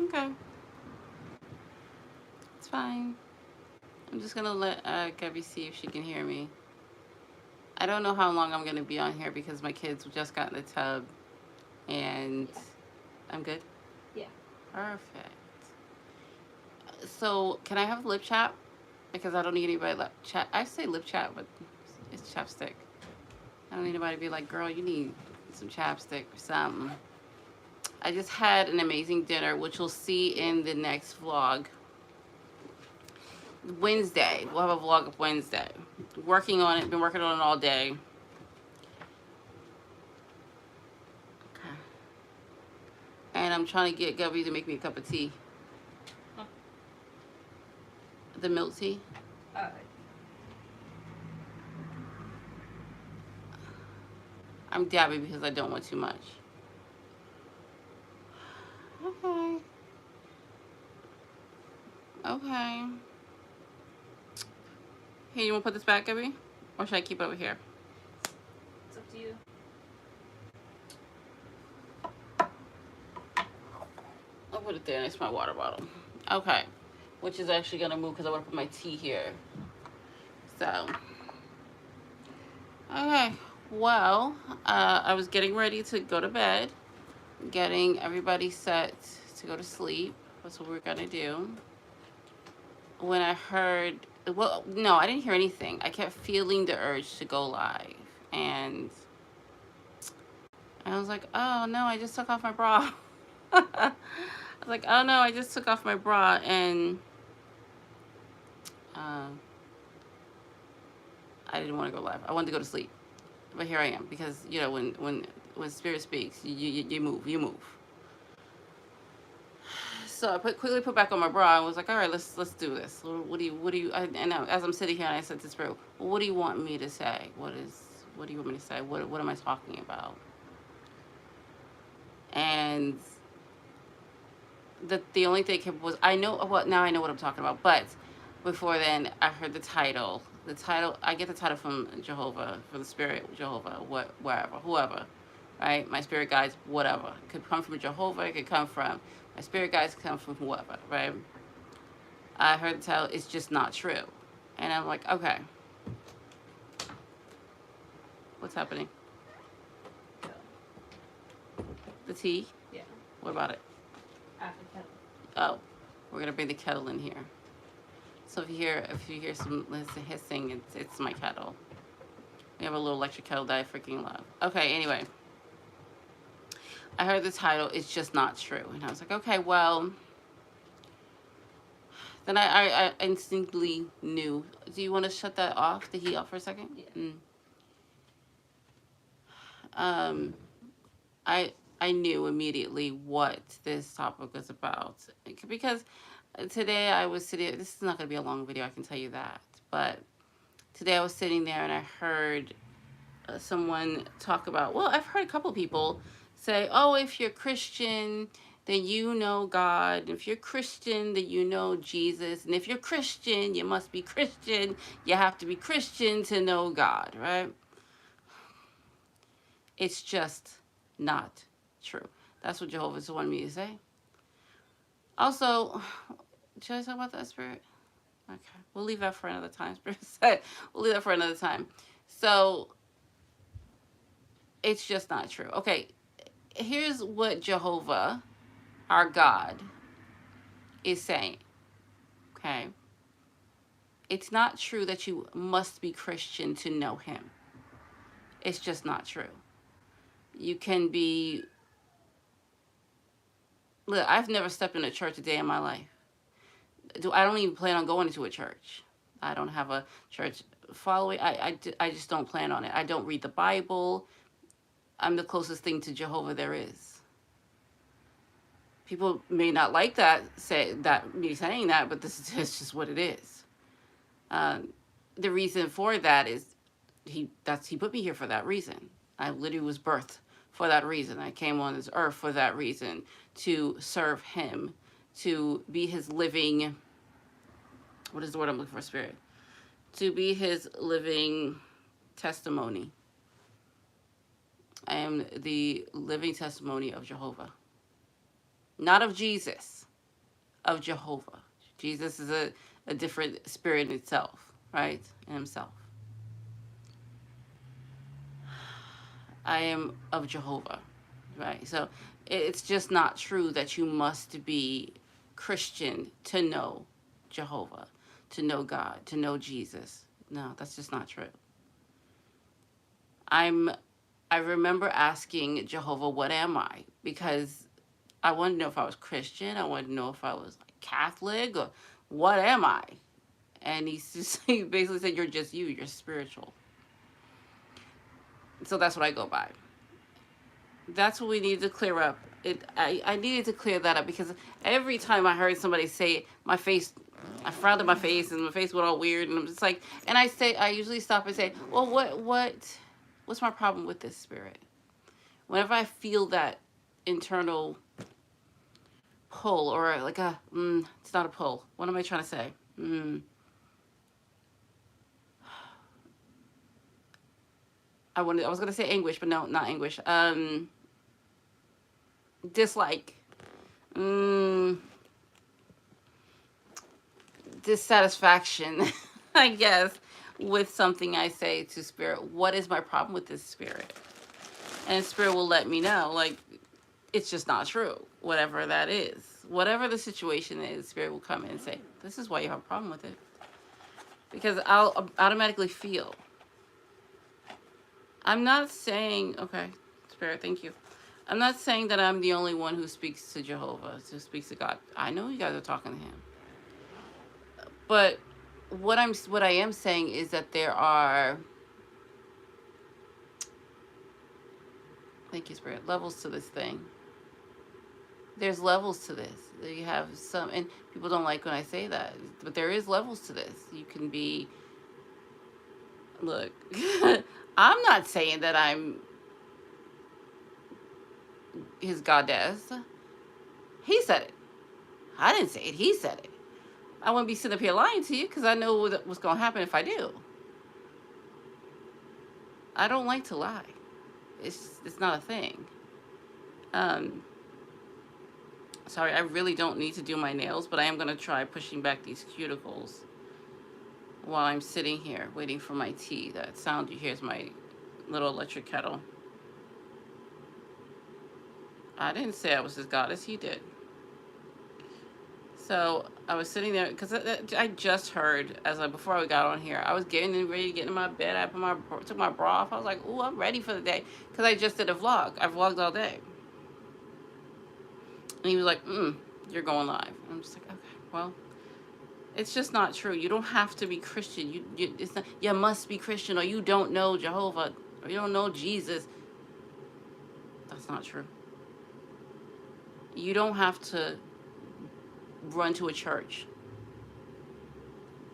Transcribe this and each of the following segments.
Okay. It's fine. I'm just gonna let Gabby see if she can hear me. I don't know how long I'm gonna be on here because my kids just got in the tub and Yeah. I'm good. Yeah. Perfect. So can I have lip chat? Because I don't need anybody lip chat. I say lip chat, but it's chapstick. I don't need anybody to be like, girl, you need some chapstick or something. I just had an amazing dinner, which we'll see in the next vlog. Wednesday. We'll have a vlog of Wednesday. Working on it. Been working on it all day. Okay. And I'm trying to get Gubby to make me a cup of tea. Huh. The milk tea. Alright. I'm dabbing because I don't want too much. Okay. Okay. Hey, you want to put this back, Gubby? Or should I keep it over here? It's up to you. I'll put it there next to my water bottle. Okay. Which is actually going to move because I want to put my tea here. So. Okay. Well, I was getting ready to go to bed. Getting everybody set to go to sleep. That's what we're going to do. When I heard, well, no, I didn't hear anything. I kept feeling the urge to go live. And I was like, oh no, I just took off my bra. I was like, oh no, I just took off my bra. And uh, I didn't want to go live. I wanted to go to sleep. But here I am. Because, you know, when Spirit speaks, you move. You move. So I quickly put back on my bra and was like, all right, let's do this. What do you? And as I'm sitting here, and I said to Spirit, well, what do you want me to say? What do you want me to say? What am I talking about? And the only thing was I know what now I know what I'm talking about. But before then, I heard the title. The title I get the title from Jehovah, from the Spirit Jehovah, wherever, whoever, right? My spirit guides, whatever. It could come from Jehovah. It could come from my spirit guides. Could come from whoever, right? I heard the title. It's just not true, and I'm like, okay, what's happening? Go. The tea. Yeah. What about it? After kettle. Oh, we're gonna bring the kettle in here. So if you hear some hissing, it's my kettle. We have a little electric kettle that I freaking love. Okay, anyway. I heard the title, It's Just Not True. And I was like, okay, well, then I instinctively knew. Do you want to shut that off, the heat off for a second? Yeah. Um, I knew immediately what this topic was about. Because today I was sitting, this is not going to be a long video, I can tell you that. But today I was sitting there and I heard someone talk about, well, I've heard a couple people say, oh, if you're Christian, then you know God. If you're Christian, then you know Jesus. And if you're Christian, you must be Christian. You have to be Christian to know God, right? It's just not true. That's what Jehovah's wanted me to say. Also, should I talk about that, Spirit? Okay, we'll leave that for another time, Spirit said. We'll leave that for another time. So, it's just not true. Okay, here's what Jehovah, our God, is saying. Okay, it's not true that you must be Christian to know Him. It's just not true. You can be. Look, I've never stepped in a church a day in my life. I don't even plan on going to a church. I don't have a church following. I just don't plan on it. I don't read the Bible. I'm the closest thing to Jehovah there is. People may not like that, say that me saying that, but this is just what it is. The reason for that is he put me here for that reason. I literally was birthed for that reason. I came on this earth for that reason, to serve Him, to be His living. What is the word I'm looking for? Spirit. To be His living testimony. I am the living testimony of Jehovah, not of Jesus. of Jehovah. Jesus is a different spirit in itself, right? In himself. I am of Jehovah, right? So it's just not true that you must be Christian to know Jehovah, to know God, to know Jesus. No, that's just not true. I remember asking Jehovah, what am I? Because I wanted to know if I was Christian. I wanted to know if I was like Catholic or what am I? And he basically said, you're just you, you're spiritual. So that's what I go by. That's what we need to clear up. I needed to clear that up because every time I heard somebody say it, my face, I frowned at my face and my face went all weird. And I'm just like, and I usually stop and say, well, what's my problem with this spirit? Whenever I feel that internal pull or like it's not a pull. What am I trying to say? I was gonna say anguish, but no, not anguish. Dislike. Dissatisfaction, I guess, with something I say to spirit. What is my problem with this spirit? And spirit will let me know, like, it's just not true. Whatever that is, whatever the situation is, spirit will come in and say, this is why you have a problem with it. Because I'll automatically feel. I'm not saying, okay, spirit, thank you. I'm not saying that I'm the only one who speaks to Jehovah, who speaks to God. I know you guys are talking to him. But what I am saying is that there are, thank you, Spirit, levels to this thing. There's levels to this. You have some, and people don't like when I say that, but there is levels to this. You can be, look, I'm not saying that I'm his goddess. He said it. I didn't say it. He said it. I wouldn't be sitting up here lying to you because I know what's going to happen if I do. I don't like to lie. It's not a thing. Sorry, I really don't need to do my nails, but I am going to try pushing back these cuticles while I'm sitting here waiting for my tea. That sound you hear is my little electric kettle. I didn't say I was his goddess. He did. So I was sitting there because I just heard before I got on here, I was getting ready to get in my bed. I took my bra off. I was like, "Ooh, I'm ready for the day," because I just did a vlog. I vlogged all day, and he was like, "You're going live." And I'm just like, "Okay, well, it's just not true. You don't have to be Christian. It's not. You must be Christian, or you don't know Jehovah, or you don't know Jesus." That's not true. You don't have to run to a church.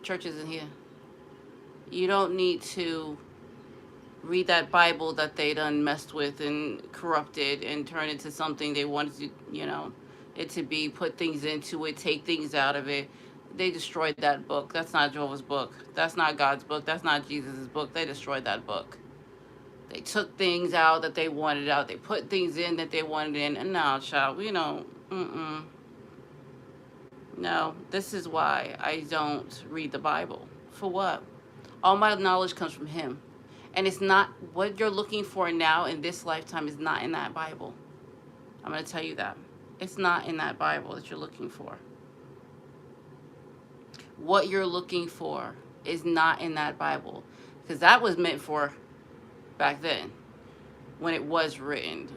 Church isn't here. You don't need to read that Bible that they done messed with and corrupted and turned into something they wanted to, it to be, put things into it, take things out of it. They destroyed that book. That's not Jehovah's book. That's not God's book. That's not Jesus' book. They destroyed that book. They took things out that they wanted out. They put things in that they wanted in. And now, child, No, this is why I don't read the Bible. For what? All my knowledge comes from him. And it's not, what you're looking for now in this lifetime is not in that Bible. I'm going to tell you that. It's not in that Bible that you're looking for. What you're looking for is not in that Bible. Because that was meant for back then, when it was written,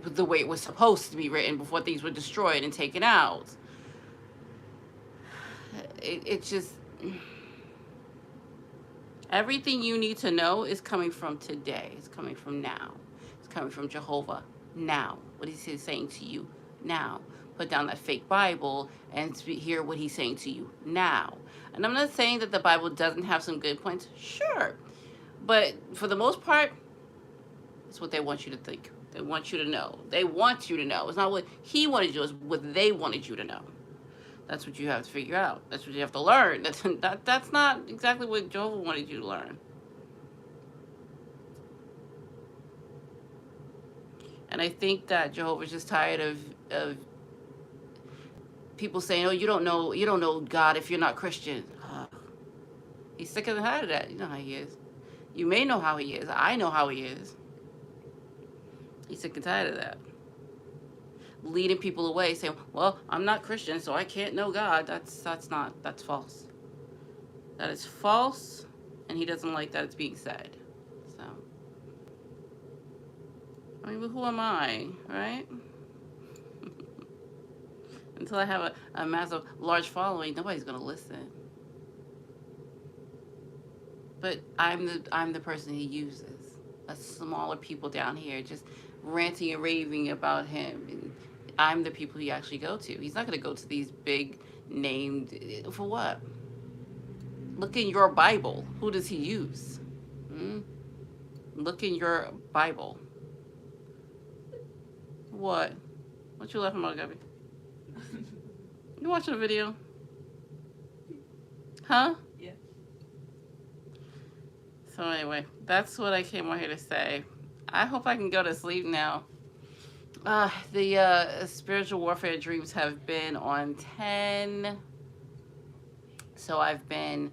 the way it was supposed to be written before things were destroyed and taken out. It just, everything you need to know is coming from today. It's coming from now. It's coming from Jehovah now. What is he saying to you now? Put down that fake Bible and hear what he's saying to you now. And I'm not saying that the Bible doesn't have some good points. Sure. But for the most part, it's what they want you to think. They want you to know. They want you to know. It's not what he wanted you to know. It's what they wanted you to know. That's what you have to figure out. That's what you have to learn. That's not exactly what Jehovah wanted you to learn. And I think that Jehovah's just tired of people saying, "Oh, you don't know God if you're not Christian." He's sick and tired of that. You know how he is. You may know how he is. I know how he is. He's sick and tired of that. Leading people away, saying, "Well, I'm not Christian, so I can't know God." That's false. That is false, and he doesn't like that it's being said. So, I mean, but who am I, right? Until I have a massive, large following, nobody's gonna listen. But I'm the person he uses. A smaller people down here just ranting and raving about him, and I'm the people he actually go to. He's not gonna go to these big named for what? Look in your Bible. Who does he use? Hmm? Look in your Bible. What? What you laughing about, Gabby? You watching a video? Huh? Yeah. So anyway, that's what I came on here to say. I hope I can go to sleep now. The spiritual warfare dreams have been on 10. So I've been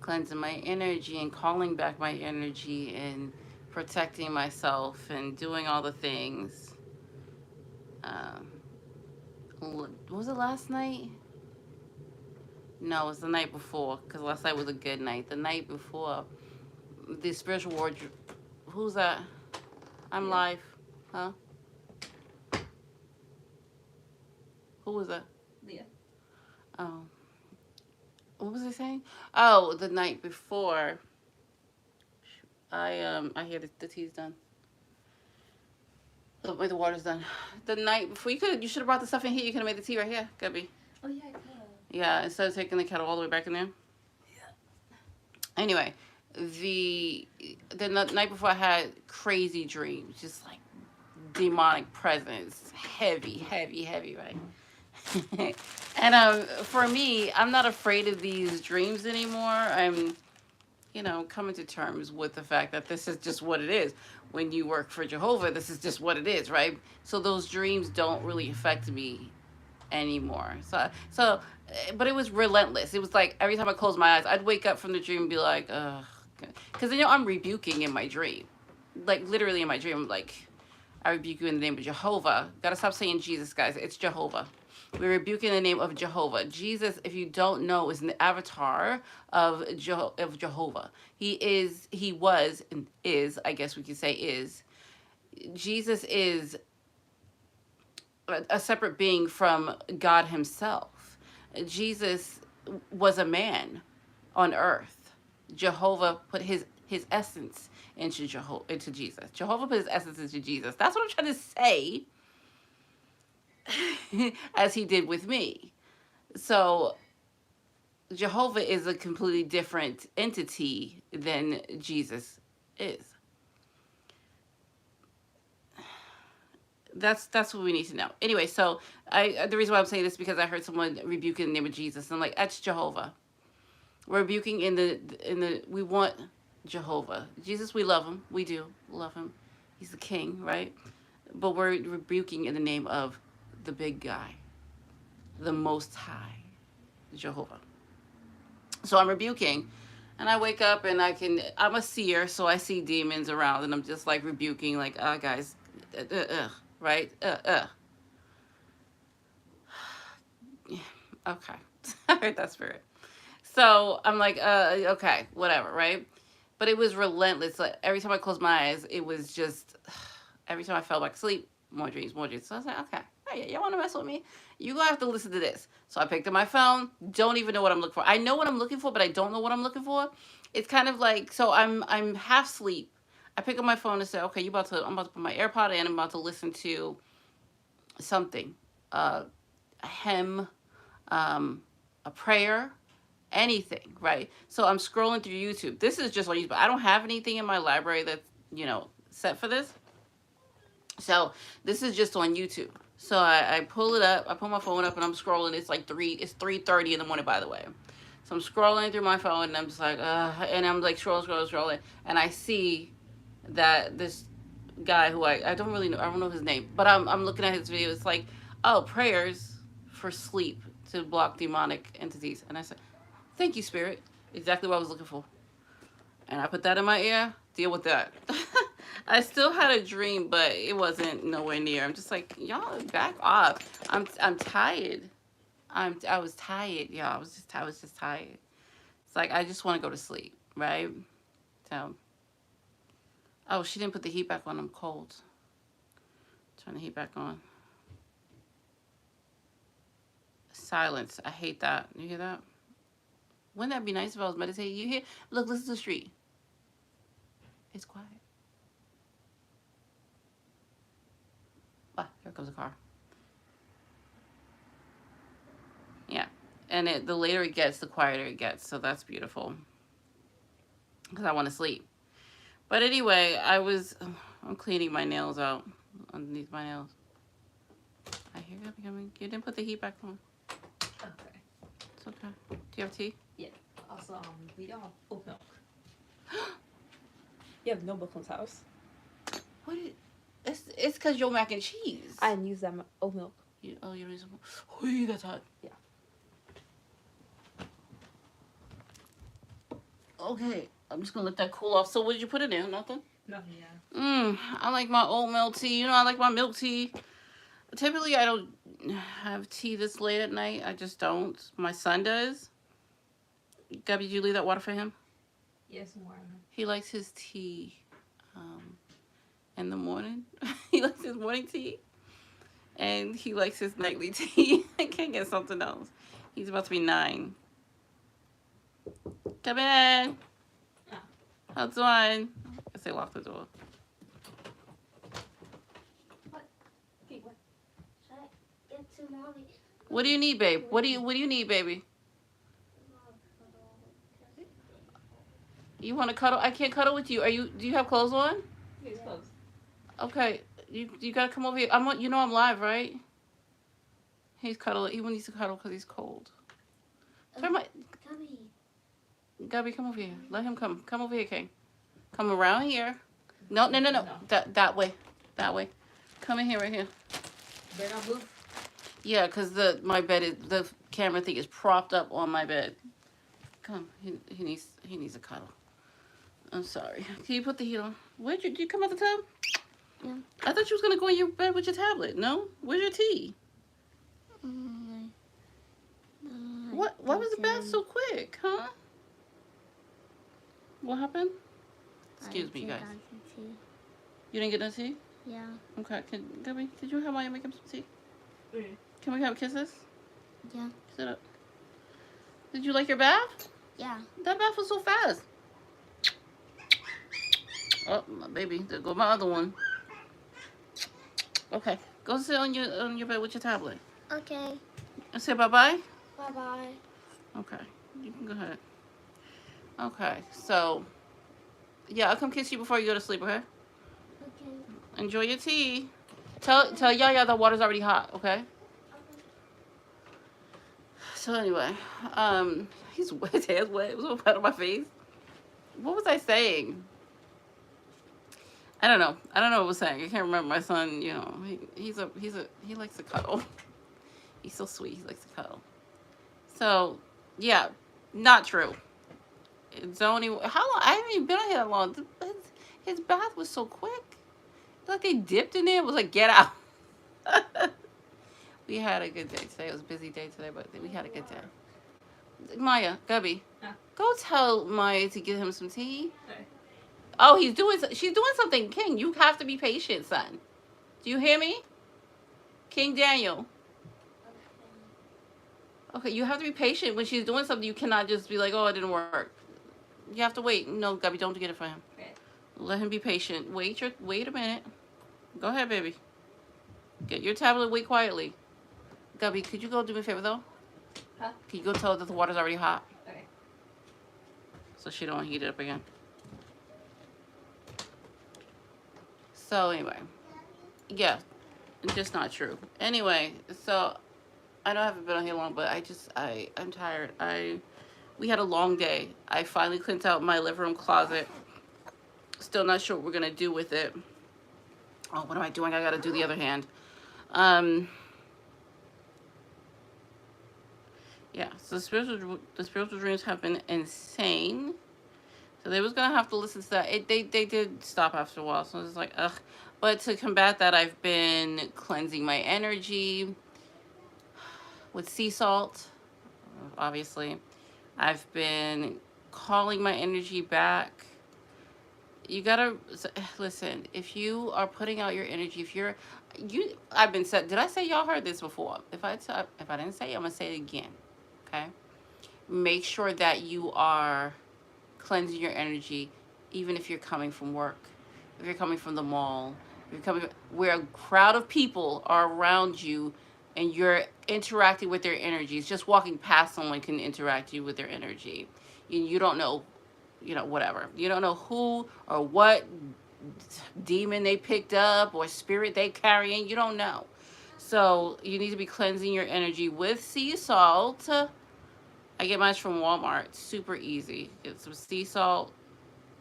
cleansing my energy and calling back my energy and protecting myself and doing all the things. Was it last night? No, it was the night before, because last night was a good night. The night before, the spiritual war. Who's that? I'm live. Huh? Who was that? Leah. Oh. What was I saying? Oh, the night before. I hear the tea's done. Oh, wait, the water's done. The night before, you should have brought the stuff in here. You could have made the tea right here, Gabby. Oh yeah, I could. Yeah, instead of taking the kettle all the way back in there. Yeah. Anyway, the night before I had crazy dreams, just like demonic presence, heavy, right? And for me, I'm not afraid of these dreams anymore. I'm, coming to terms with the fact that this is just what it is. When you work for Jehovah, this is just what it is, right? So those dreams don't really affect me anymore. So, but it was relentless. It was like every time I closed my eyes, I'd wake up from the dream and be like, ugh. Because, I'm rebuking in my dream. Like, literally in my dream, I'm like, I rebuke you in the name of Jehovah. Gotta stop saying Jesus, guys. It's Jehovah. We rebuke in the name of Jehovah. Jesus, if you don't know, is an avatar of Jehovah. He was, and is, I guess we could say is. Jesus is a separate being from God himself. Jesus was a man on earth. Jehovah put his essence into Jesus. Jehovah put his essence into Jesus. That's what I'm trying to say. As he did with me. So Jehovah is a completely different entity than Jesus is. That's what we need to know. Anyway, so the reason why I'm saying this is because I heard someone rebuke in the name of Jesus. I'm like, that's Jehovah. We're rebuking we want Jehovah. Jesus, we love him. We do love him. He's the king, right? But we're rebuking in the name of the big guy, the Most High, Jehovah. So I'm rebuking, and I wake up and I'm a seer, so I see demons around, and I'm just like rebuking, like, guys, right? Okay. I heard that spirit. So I'm like, okay, whatever, right? But it was relentless. Like, every time I closed my eyes, it was just, every time I fell back asleep, more dreams. So I was like, okay, hey, y'all want to mess with me? You gonna have to listen to this. So I picked up my phone, don't even know what I'm looking for. I know what I'm looking for, but I don't know what I'm looking for. It's kind of like, so I'm half asleep. I pick up my phone and say, okay, I'm about to put my AirPod in, I'm about to listen to something. A hymn, a prayer, anything, right? So I'm scrolling through YouTube. This is just on YouTube. I don't have anything in my library that's, set for this. So this is just on YouTube. So I pull it up, I pull my phone up and I'm scrolling. It's like 3:30 in the morning, by the way. So I'm scrolling through my phone and I'm just like, and I'm like scrolling. And I see that this guy who I don't really know, I don't know his name, but I'm looking at his video. It's like, oh, prayers for sleep to block demonic entities. And I said, thank you, Spirit. Exactly what I was looking for. And I put that in my ear. Deal with that. I still had a dream, but it wasn't nowhere near. I'm just like, y'all back off. I'm tired. I was tired, y'all. I was just tired. It's like I just want to go to sleep, right? So, oh, she didn't put the heat back on. I'm cold. Turn the heat back on. Silence. I hate that. You hear that? Wouldn't that be nice if I was meditating? You hear? Look, listen to the street. It's quiet. Ah, here comes a car. Yeah. And the later it gets, the quieter it gets. So that's beautiful. Because I want to sleep. But anyway, I'm cleaning my nails out underneath my nails. I hear you coming. You didn't put the heat back on. Okay. It's okay. Do you have tea? Yeah. Also, we don't have oat milk. You have no Brooklyn's house. What? It's because your mac and cheese. I didn't use that oat milk. You don't use some. Oh, that's hot. Yeah. Okay, I'm just gonna let that cool off. So what did you put in there? Nothing? Nothing, yeah. I like my oatmeal tea. You know, I like my milk tea. Typically, I don't have tea this late at night. I just don't. My son does. Gabby, did you leave that water for him? Yes, more. He likes his tea in the morning. He likes his morning tea. And he likes his nightly tea. I can't get something else. He's about to be 9. Come in. Oh. How's it going? I guess they locked the door. Okay, what? Should I get to mommy? What do you need, babe? What do you need, baby? You want to cuddle? I can't cuddle with you. Do you have clothes on? Yeah, it's closed. Okay. You gotta come over here. I'm live, right? He's cuddling. He needs to cuddle because he's cold. Turn my Gabby. Gabby, come over here. Let him come. Come over here, King. Come around here. No. That way. That way. Come in here, right here. Better not move. Yeah, because my bed the camera thing is propped up on my bed. Come. He needs a cuddle. I'm sorry. Can you put the heat on? Did you come out the tub? Yeah. I thought you was gonna go in your bed with your tablet. No? Where's your tea? What? Why was the bath so quick, huh? What happened? Excuse me, guys. You didn't get no tea? Yeah. Okay. Gabby, could you have Maya make him some tea? Mm. Can we have kisses? Yeah. Sit up. Did you like your bath? Yeah. That bath was so fast. Oh, my baby. There go my other one. Okay. Go sit on your bed with your tablet. Okay. And say bye-bye. Bye-bye. Okay. You can go ahead. Okay. So, yeah, I'll come kiss you before you go to sleep, okay? Okay. Enjoy your tea. Tell Yaya the water's already hot, okay? So anyway, his hair's wet. It was all out of my face. What was I saying? I don't know what I was saying. I can't remember. My son, you know, he likes to cuddle. He's so sweet. He likes to cuddle. So, yeah, not true. It's only how long? I haven't even been on here that long. His bath was so quick. Like they dipped in there. It was like, get out. We had a good day today. It was a busy day today, but we had a good day. Maya, Gubby, go tell Maya to get him some tea. Okay. Oh, she's doing something. King, you have to be patient, son. Do you hear me? King Daniel. Okay, you have to be patient. When she's doing something, you cannot just be like, oh, it didn't work. You have to wait. No, Gubby, don't get it for him. Okay. Let him be patient. Wait a minute. Go ahead, baby. Get your tablet. Wait quietly. Gubby, could you go do me a favor, though? Huh? Can you go tell her that the water's already hot? Okay. So she don't heat it up again. So anyway. Yeah. It's just not true. Anyway, so I know I haven't been on here long, but I'm tired. We had a long day. I finally cleaned out my living room closet. Still not sure what we're gonna do with it. Oh, what am I doing? I gotta do the other hand. Yeah, so the spiritual dreams have been insane. So they was gonna have to listen to that. They did stop after a while, so I was like, ugh. But to combat that, I've been cleansing my energy with sea salt, obviously. I've been calling my energy back. You gotta listen. If you are putting out your energy, I've been said. Did I say y'all heard this before? If I didn't say it, I'm gonna say it again. Okay. Make sure that you are cleansing your energy, even if you're coming from work, if you're coming from the mall, if you're coming where a crowd of people are around you, and you're interacting with their energies. Just walking past someone can interact you with their energy. You don't know, whatever. You don't know who or what demon they picked up or spirit they carrying. You don't know. So you need to be cleansing your energy with sea salt. I get mine from Walmart. Super easy. Get some sea salt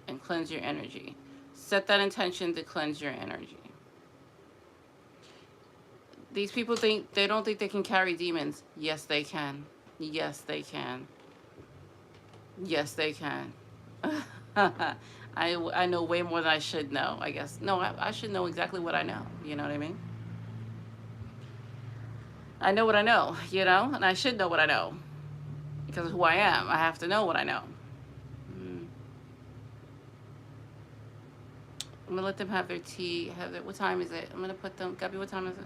and cleanse your energy. Set that intention to cleanse your energy. These people don't think they can carry demons. Yes, they can. Yes, they can. Yes, they can. I know way more than I should know, I guess. No, I should know exactly what I know. You know what I mean? I know what I know, and I should know what I know. Because of who I am, I have to know what I know. I'm gonna let them have their tea. What time is it? I'm gonna put them. Gabby, what time is it?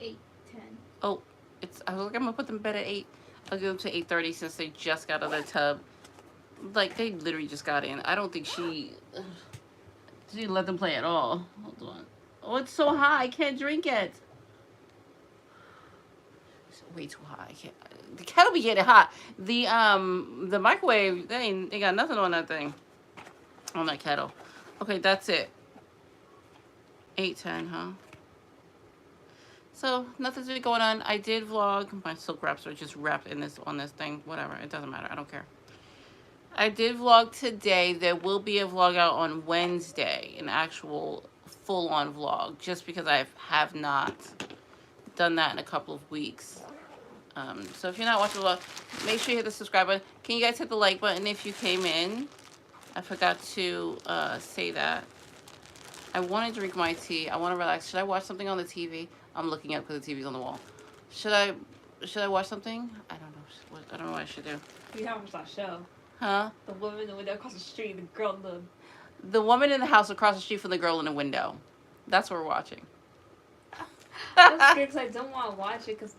8:10. Oh, I was like, I'm gonna put them to bed at 8. I'll give them to 8:30 since they just got out of the tub. Like, they literally just got in. I don't think she didn't let them play at all. Hold on. Oh, it's so hot. I can't drink it. It's way too hot. I can't. The kettle be getting hot. The microwave, they got nothing on that thing. On that kettle. Okay, that's it. 8:10, huh? So nothing's really going on. I did vlog. My silk wraps are just wrapped in on this thing. Whatever. It doesn't matter. I don't care. I did vlog today. There will be a vlog out on Wednesday, an actual full-on vlog, just because I have not done that in a couple of weeks. So if you're not watching the vlog, make sure you hit the subscribe button. Can you guys hit the like button if you came in? I forgot to say that. I want to drink my tea. I want to relax. Should I watch something on the TV? I'm looking up because the TV's on the wall. Should I watch something? I don't know. I don't know what I should do. You haven't watched that show. Huh? The woman in the window across the street, the girl in the woman in the house across the street from the girl in the window. That's what we're watching. I'm scared because I don't want to watch it because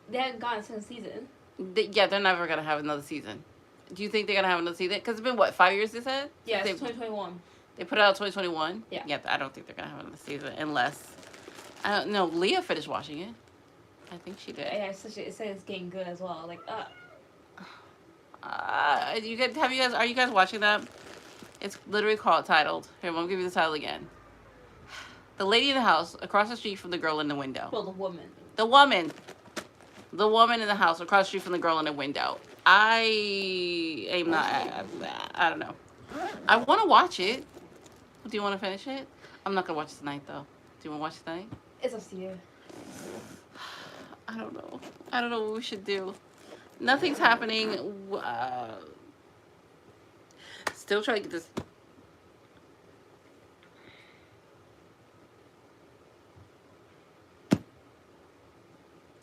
they haven't gotten a second season. Yeah, they're never going to have another season. Do you think they're going to have another season? Because it's been, what, 5 years, they said? Yeah, it's 2021. They put it out 2021? Yeah. Yeah, I don't think they're going to have another season unless... I don't know. Leah finished watching it. I think she did. Yeah, it says it's getting good as well. Like, are you guys watching that? It's literally titled. Here, I'm going to give you the title again. The lady in the house across the street from the girl in the window. Well, the woman. The woman. The woman in the house across the street from the girl in the window. I am not... I don't know. I want to watch it. Do you want to finish it? I'm not going to watch it tonight, though. Do you want to watch it tonight? It's up to you. I don't know. I don't know what we should do. Nothing's happening. Still trying to get this.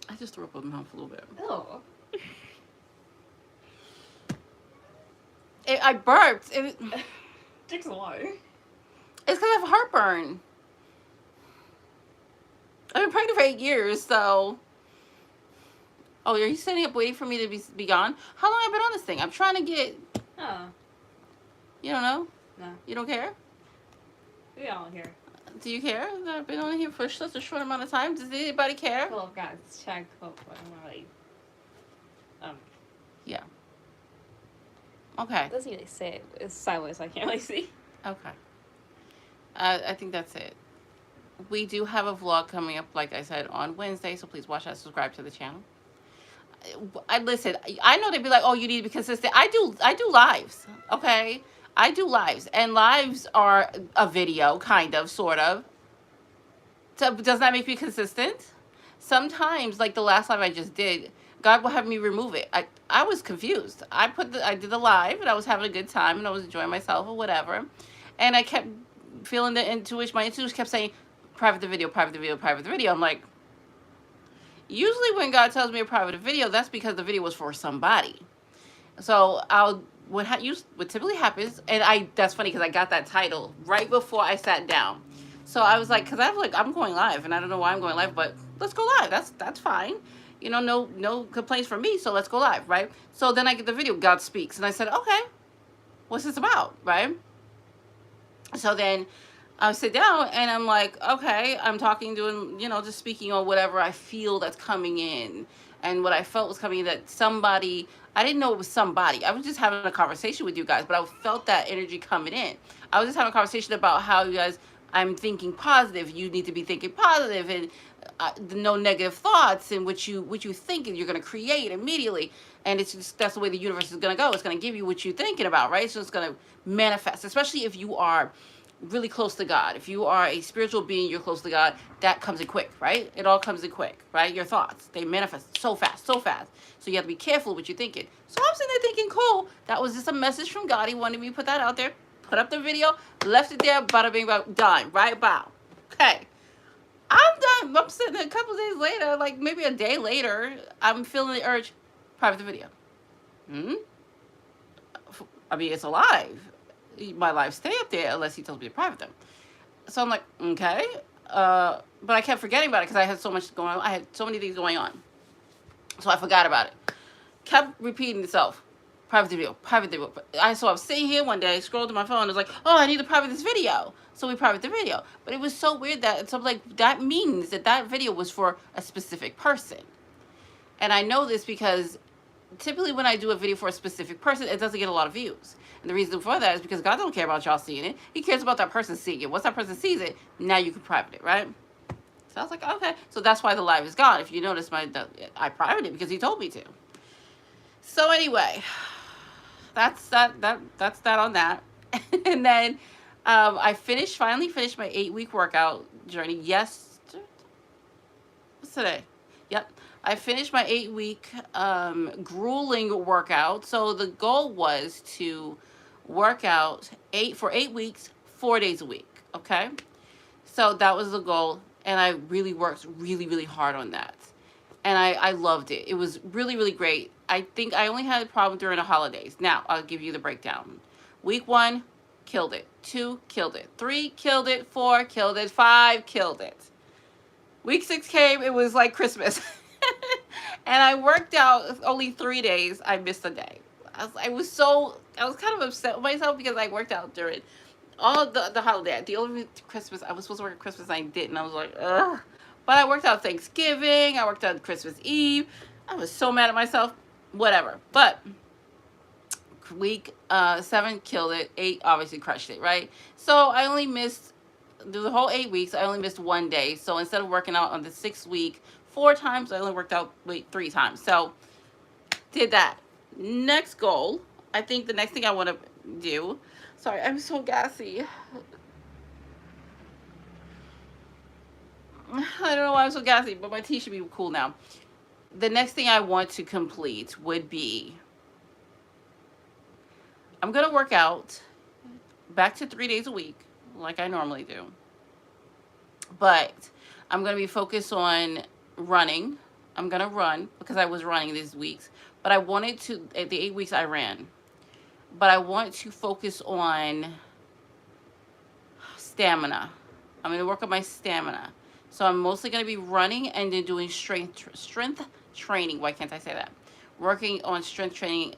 I just threw up in my mouth a little bit. Oh. I burped. Drinks water. It's because I have heartburn. I've been pregnant for 8 years, so... Oh, are you standing up waiting for me to be gone? How long have I been on this thing? I'm trying to get... Oh. You don't know? No. You don't care? We all here. Do you care that I've been on here for such a short amount of time? Does anybody care? 12 guys. Check. Oh, right. Yeah. Okay. It doesn't really say it. It's sideways, so I can't really see. Okay. I think that's it. We do have a vlog coming up, like I said, on Wednesday, so please watch that. Subscribe to the channel. Listen, I know they'd be like, oh, you need to be consistent. I do lives, okay? I do lives, and lives are a video, kind of, sort of. So does that make me consistent? sometimes, like the last live I just did, God will have me remove it. I was confused. I did the live and I was having a good time and I was enjoying myself or whatever, and I kept feeling the intuition. My intuition kept saying, "Private the video, private the video, private the video." I'm like, usually when God tells me to private a video, that's because the video was for somebody. So what typically happens, and that's funny because I got that title right before I sat down. So I was like, because I'm going live, and I don't know why I'm going live, but let's go live. That's fine. You know, no complaints from me. So let's go live, right? So then I get the video, God speaks, and I said, okay, what's this about, right? So then I sit down and I'm like, okay, I'm talking, doing, just speaking on whatever I feel that's coming in. And what I felt was coming in, that somebody, I didn't know it was somebody. I was just having a conversation with you guys, but I felt that energy coming in. I was just having a conversation about how you guys, I'm thinking positive. You need to be thinking positive, and no negative thoughts, and what you think you're going to create immediately. And it's just, that's the way the universe is going to go. It's going to give you what you're thinking about, right? So it's going to manifest, especially if you are really close to God. If you are a spiritual being, you're close to God, that comes in quick, right? It all comes in quick, right? Your thoughts, they manifest so fast, so fast. So you have to be careful what you're thinking. So I'm sitting there thinking, cool, that was just a message from God. He wanted me to put that out there, put up the video, left it there, bada bing, done, right? Bow. Okay. I'm done. I'm sitting there a couple days later, like maybe a day later, I'm feeling the urge, private the video. I mean, it's alive. My lives stay up there unless he tells me to private them. So I'm like, okay. But I kept forgetting about it because I had so much going on. I had so many things going on. So I forgot about it. Kept repeating itself. Private the video, private the video. So I was sitting here one day, scrolled to my phone, and was like, oh, I need to private this video. So we private the video. But it was so weird that, that means that video was for a specific person. And I know this because typically when I do a video for a specific person, it doesn't get a lot of views. And the reason for that is because God don't care about y'all seeing it. He cares about that person seeing it. Once that person sees it, now you can private it, right? So I was like, okay. So that's why the live is gone. If you notice, I private it because he told me to. So anyway, that's that on that. And then I finally finished my 8-week workout journey. Yesterday. What's today? Yep. I finished my 8-week grueling workout. So the goal was to work out for 8 weeks, 4 days a week. Okay. So that was the goal. And I really worked really, really hard on that. And I loved it. It was really, really great. I think I only had a problem during the holidays. Now, I'll give you the breakdown. Week 1, killed it. 2, killed it. 3, killed it. 4, killed it. 5, killed it. Week 6 came, it was like Christmas. And I worked out only 3 days. I missed a day. I was kind of upset with myself because I worked out during all the holiday. The only Christmas, I was supposed to work at Christmas, and I didn't. I was like, ugh. But I worked out Thanksgiving. I worked out Christmas Eve. I was so mad at myself. Whatever. But week 7 killed it. 8 obviously crushed it, right? So I only missed, the whole 8 weeks, I only missed 1 day. So instead of working out on the 6th week 4 times, I only worked out 3 times. So did that. Next goal, I think the next thing I want to do, sorry, I'm so gassy. I don't know why I'm so gassy, but my tea should be cool now. The next thing I want to complete would be, I'm going to work out back to 3 days a week, like I normally do. But I'm going to be focused on running. I'm going to run because I was running these weeks. But I wanted to, at the 8 weeks I ran. But I want to focus on stamina. I'm going to work on my stamina. So I'm mostly going to be running and then doing strength training. Why can't I say that? Working on strength training.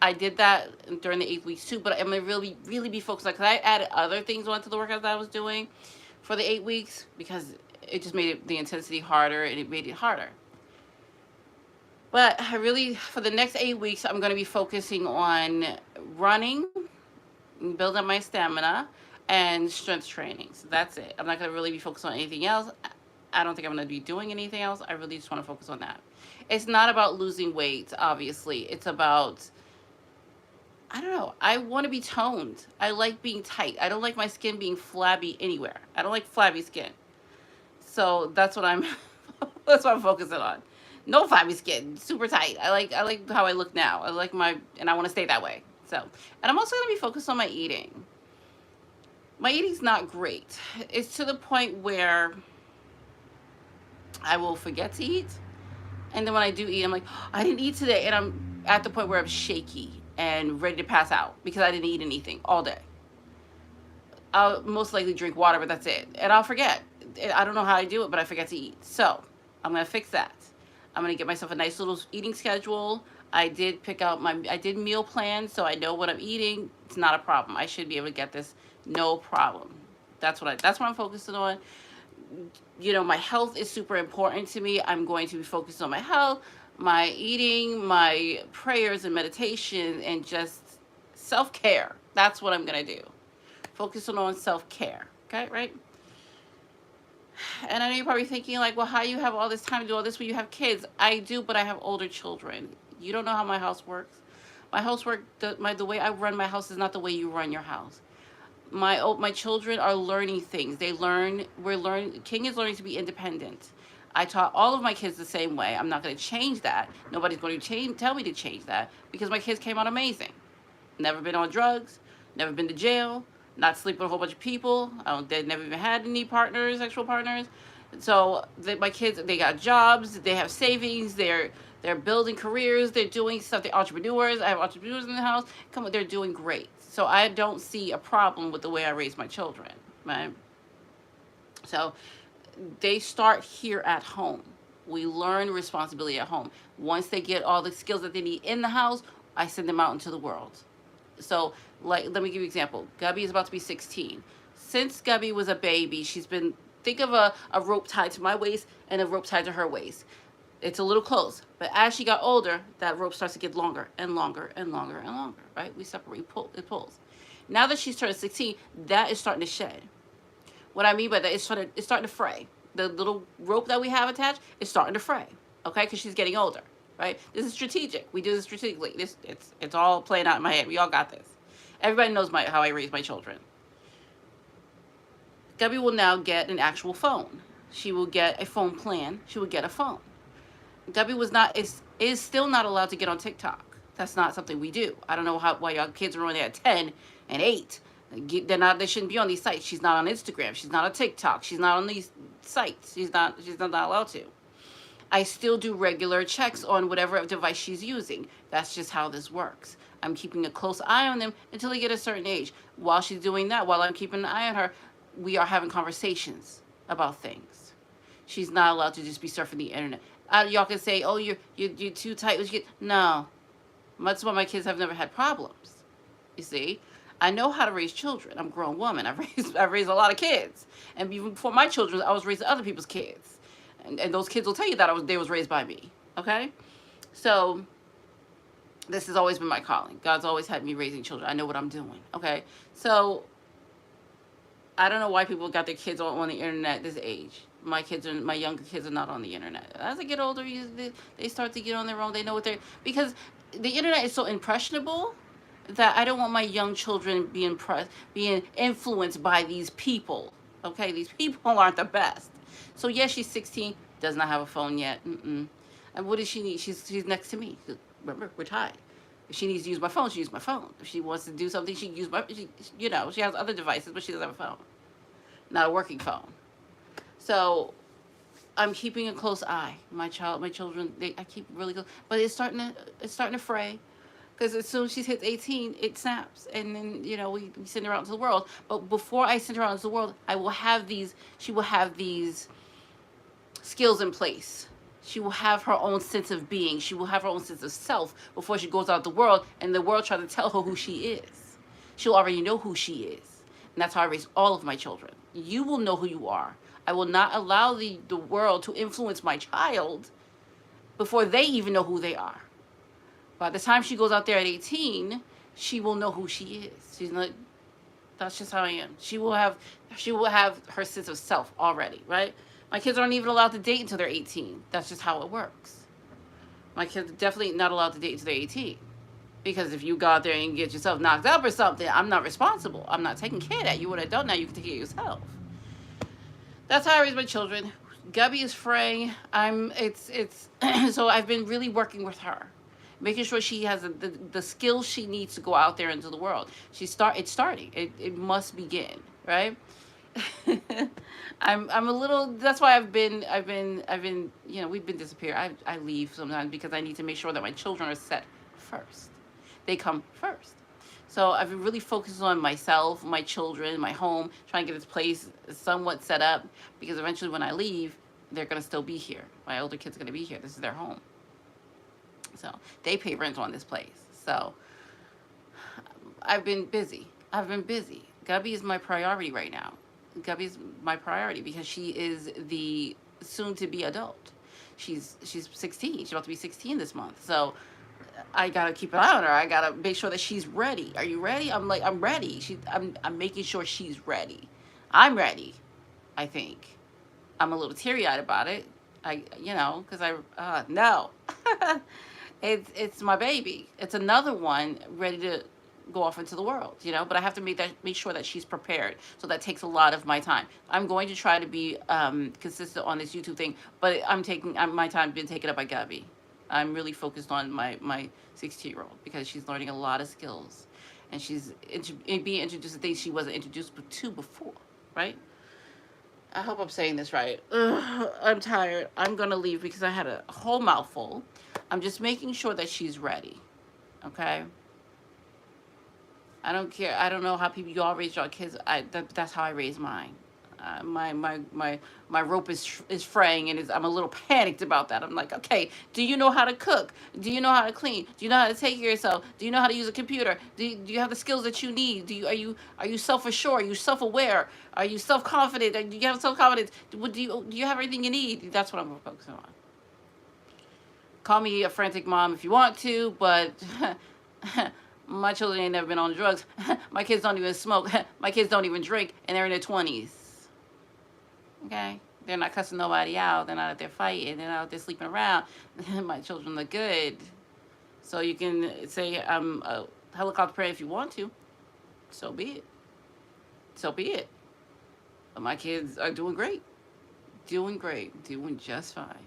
I did that during the 8 weeks too, but I'm going to really, really be focused on it because I added other things onto the workouts that I was doing for the 8 weeks because it just made the intensity harder and it made it harder. But I really, for the next 8 weeks, I'm going to be focusing on running, building up my stamina, and strength training. So that's it. I'm not going to really be focused on anything else. I don't think I'm going to be doing anything else. I really just want to focus on that. It's not about losing weight, obviously. It's about, I don't know. I want to be toned. I like being tight. I don't like my skin being flabby anywhere. I don't like flabby skin. So that's what I'm That's what I'm focusing on. No flabby skin, super tight. I like how I look now. I like and I want to stay that way. So, and I'm also gonna be focused on my eating. My eating's not great. It's to the point where I will forget to eat, and then when I do eat, I'm like, oh, I didn't eat today, and I'm at the point where I'm shaky and ready to pass out because I didn't eat anything all day. I'll most likely drink water, but that's it, and I'll forget. I don't know how I do it, but I forget to eat. So I'm gonna fix that. I'm gonna get myself a nice little eating schedule. I did meal plans, so I know what I'm eating. It's not a problem. I should be able to get this, no problem. That's what I'm focusing on. You know, my health is super important to me. I'm going to be focused on my health, my eating, my prayers and meditation, and just self-care. That's what I'm gonna do. Focusing on self-care. Okay, right? And I know you're probably thinking, like, well, how you have all this time to do all this when you have kids? I do, but I have older children. You don't know how my house works. My house work, the way I run my house is not the way you run your house. My children are learning things. King is learning to be independent. I taught all of my kids the same way. I'm not going to change that. Nobody's going to tell me to change that because my kids came out amazing. Never been on drugs, never been to jail, not sleep with a whole bunch of people. They never even had any partners, sexual partners. So my kids, they got jobs, they have savings, they're building careers, they're doing stuff. They're entrepreneurs. I have entrepreneurs in the house. Come on, they're doing great. So I don't see a problem with the way I raise my children, right? So they start here at home. We learn responsibility at home. Once they get all the skills that they need in the house, I send them out into the world. So, like, let me give you an example. Gubby is about to be 16. Since Gubby was a baby, she's been, think of a rope tied to my waist and a rope tied to her waist. It's a little close, but as she got older, that rope starts to get longer and longer and longer and longer, right? We separate, it pulls. Now that she's turned 16, that is starting to shed. What I mean by that, it's starting to fray. The little rope that we have attached is starting to fray, okay? Because she's getting older, right? This is strategic. We do this strategically. It's all playing out in my head. We all got this. Everybody knows how I raise my children. Gubby will now get an actual phone. She will get a phone plan. She will get a phone. Gubby is still not allowed to get on TikTok. That's not something we do. I don't know why y'all kids are only at 10 and 8. They shouldn't be on these sites. She's not on Instagram. She's not on TikTok. She's not on these sites. She's not allowed to. I still do regular checks on whatever device she's using. That's just how this works. I'm keeping a close eye on them until they get a certain age. While she's doing that, while I'm keeping an eye on her, we are having conversations about things. She's not allowed to just be surfing the internet. Y'all can say, oh, you're too tight with your kid. No. That's why my kids have never had problems. You see? I know how to raise children. I'm a grown woman. I've raised a lot of kids. And even before my children, I was raising other people's kids. And those kids will tell you that they was raised by me. Okay? So, this has always been my calling. God's always had me raising children. I know what I'm doing. Okay? So, I don't know why people got their kids on the internet at this age. My younger kids are not on the internet. As they get older, they start to get on their own. They know what because the internet is so impressionable that I don't want my young children being influenced by these people. Okay, these people aren't the best. So yes, she's 16, does not have a phone yet. And what does she need? She's next to me. Remember, we're tied. If she needs to use my phone, she uses my phone. If she wants to do something, she can use she has other devices, but she doesn't have a phone. Not a working phone. So I'm keeping a close eye. My children, I keep really close. But it's starting to fray. Because as soon as she hits 18, it snaps. And then, we send her out into the world. But before I send her out into the world, she will have these skills in place. She will have her own sense of being. She will have her own sense of self before she goes out the world and the world tries to tell her who she is. She'll already know who she is. And that's how I raise all of my children. You will know who you are. I will not allow the world to influence my child before they even know who they are. By the time she goes out there at 18, she will know who she is. She's not. That's just how I am. She will have her sense of self already, right? My kids aren't even allowed to date until they're 18. That's just how it works. My kids are definitely not allowed to date until they're 18. Because if you go out there and get yourself knocked up or something, I'm not responsible. I'm not taking care of that. You're an adult now. You can take care of yourself. That's how I raise my children. Gubby is fraying. It's so I've been really working with her, making sure she has the skills she needs to go out there into the world. It's starting. It must begin, right? I'm a little. That's why I've been. We've been disappeared. I leave sometimes because I need to make sure that my children are set first. They come first. So I've been really focused on myself, my children, my home, trying to get this place somewhat set up because eventually when I leave, they're gonna still be here. My older kids are gonna be here. This is their home. So they pay rent on this place. So I've been busy. I've been busy. Gubby is my priority right now. Gubby's my priority because she is the soon to be adult. She's 16. She's about to be 16 this month. So I gotta keep an eye on her. I gotta make sure that she's ready. Are you ready? I'm like, I'm ready. I'm making sure she's ready. I'm ready. I think. I'm a little teary eyed about it. Because no, it's my baby. It's another one ready to go off into the world. But I have to make sure that she's prepared. So that takes a lot of my time. I'm going to try to be consistent on this YouTube thing, but my time been taken up by Gabby. I'm really focused on my 16-year-old because she's learning a lot of skills, and she's being introduced to things she wasn't introduced to before, right? I hope I'm saying this right. Ugh, I'm tired. I'm gonna leave because I had a whole mouthful. I'm just making sure that she's ready, okay? I don't care. I don't know how you all raise your kids. That's how I raise mine. My rope is fraying, and I'm a little panicked about that. I'm like, okay, do you know how to cook? Do you know how to clean? Do you know how to take care of yourself? Do you know how to use a computer? Do you have the skills that you need? Are you self assured? Are you self aware? Are you self confident? Do you have self confidence? Do you have everything you need? That's what I'm focusing on. Call me a frantic mom if you want to, but my children ain't never been on drugs. My kids don't even smoke. My kids don't even drink, and they're in their 20s. Okay? They're not cussing nobody out. They're not out there fighting. They're not out there sleeping around. My children are good. So you can say I'm a helicopter parent if you want to. So be it. So be it. But my kids are doing great. Doing great. Doing just fine.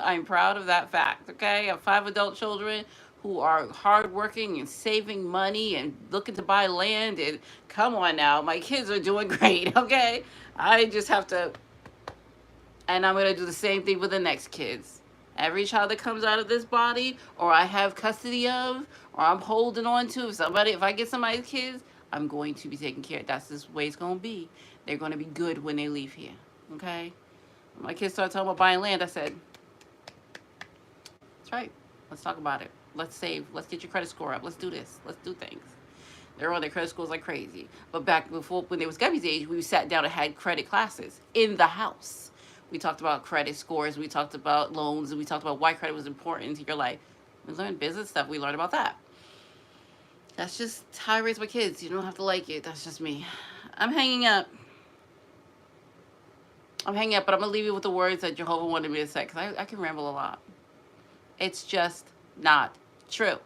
I'm proud of that fact, okay? I have 5 adult children who are hardworking and saving money and looking to buy land. And come on now, my kids are doing great, okay? I just have to, and I'm going to do the same thing with the next kids. Every child that comes out of this body, or I have custody of, or I'm holding on to, if I get somebody's kids, I'm going to be taking care of. That's the way it's going to be. They're going to be good when they leave here, okay? When my kids started talking about buying land, I said, that's right. Let's talk about it. Let's save. Let's get your credit score up. Let's do this. Let's do things. They're on their credit scores like crazy. But back before, when they was Gabby's age, we sat down and had credit classes in the house. We talked about credit scores. We talked about loans. And we talked about why credit was important to your life. We learned business stuff. We learned about that. That's just how I raise my kids. You don't have to like it. That's just me. I'm hanging up. But I'm going to leave you with the words that Jehovah wanted me to say, because I can ramble a lot. It's just not true.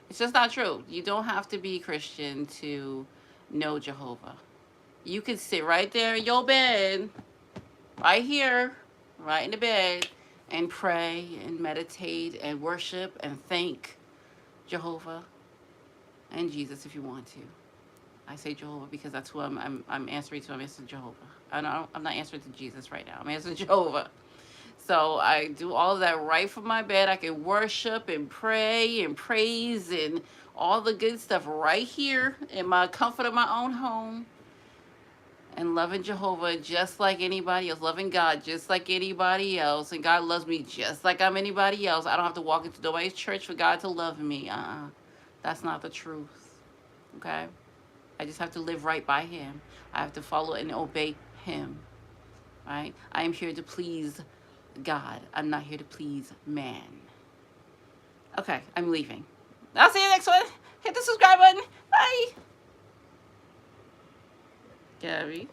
It's just not true. You don't have to be Christian to know Jehovah. You can sit right there in your bed, right here, right in the bed, and pray and meditate and worship and thank Jehovah and Jesus if you want to. I say Jehovah because that's who I'm answering to. I'm answering Jehovah. I'm not answering to Jesus right now. I'm answering Jehovah. So I do all of that right from my bed. I can worship and pray and praise and all the good stuff right here in my comfort of my own home. And loving Jehovah just like anybody else. Loving God just like anybody else. And God loves me just like I'm anybody else. I don't have to walk into nobody's church for God to love me. That's not the truth. Okay? I just have to live right by Him. I have to follow and obey Him. Right? I am here to please God. I'm not here to please man. Okay, I'm leaving. I'll see you next one. Hit the subscribe button. Bye. Gabby.